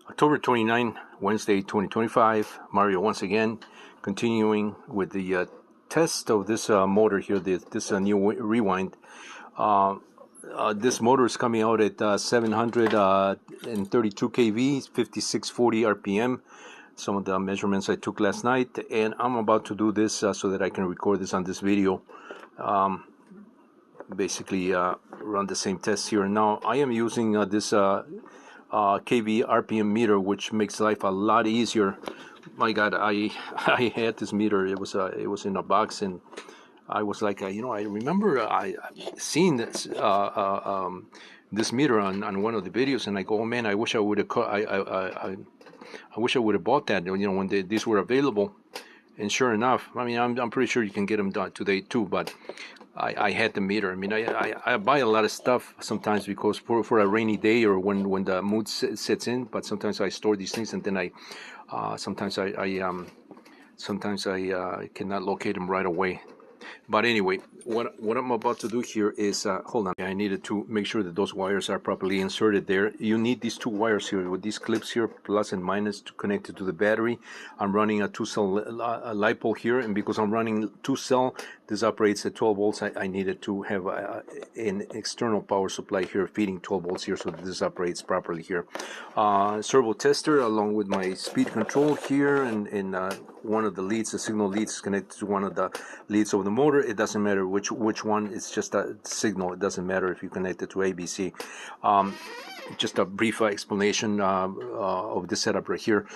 October 29, Wednesday, 2025. Mario once again, continuing with the test of this motor here, this new rewind. This motor is coming out at 732 kV, 5640 RPM. Some of the measurements I took last night, and I'm about to do this so that I can record this on this video. Basically, run the same test here. Now, I am using this kV RPM meter, which makes life a lot easier. My God, I had this meter. It was in a box, and I was like, I remember I seen this this meter on one of the videos, and I go, oh man, I wish I would have I wish I would have bought that. When these were available. And sure enough, I mean, I'm pretty sure you can get them done today too, but I had the meter. I mean, I buy a lot of stuff sometimes because for a rainy day or when the mood sets in. But sometimes I store these things, and then sometimes I cannot locate them right away. But anyway, what I'm about to do here is, hold on, I needed to make sure that those wires are properly inserted there. You need these two wires here with these clips here, plus and minus, to connect it to the battery. I'm running a 2-cell LiPo here, and because I'm running 2-cell, this operates at 12 volts. I needed to have an external power supply here feeding 12 volts here so that this operates properly here. Servo tester along with my speed control here, and one of the leads, the signal leads, is connected to one of the leads of the motor. It doesn't matter which one, it's just a signal. It doesn't matter if you connect it to ABC. Just a brief explanation of this setup right here.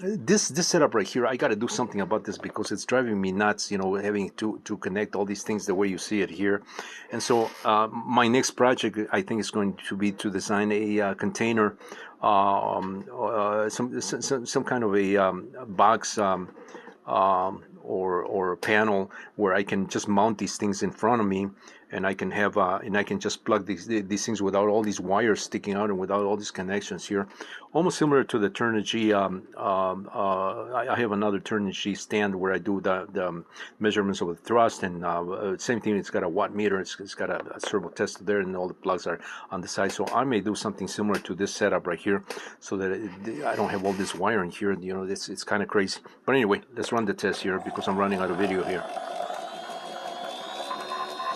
This setup right here, I got to do something about this because it's driving me nuts, having to connect all these things the way you see it here. And so my next project, I think, is going to be to design a container, some kind of a box or a panel where I can just mount these things in front of me, and I can have and I can just plug these things without all these wires sticking out and without all these connections here. Almost similar to the Turnigy. I have another Turnigy stand where I do the measurements of the thrust, and same thing. It's got a watt meter. It's got a servo tester there, and all the plugs are on the side. So I may do something similar to this setup right here, so that I don't have all this wiring here. It's kind of crazy. But anyway, let's run the test here because I'm running out of video here.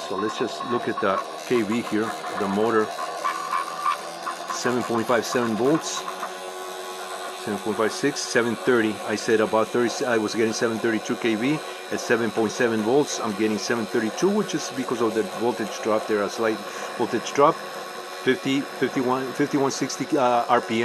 So let's just look at the kV here, the motor, 7.57 volts, 7.56, 730. I said about 30, I was getting 732 kV at 7.7 volts. I'm getting 732, which is because of the voltage drop there, a slight voltage drop, 5160 RPM.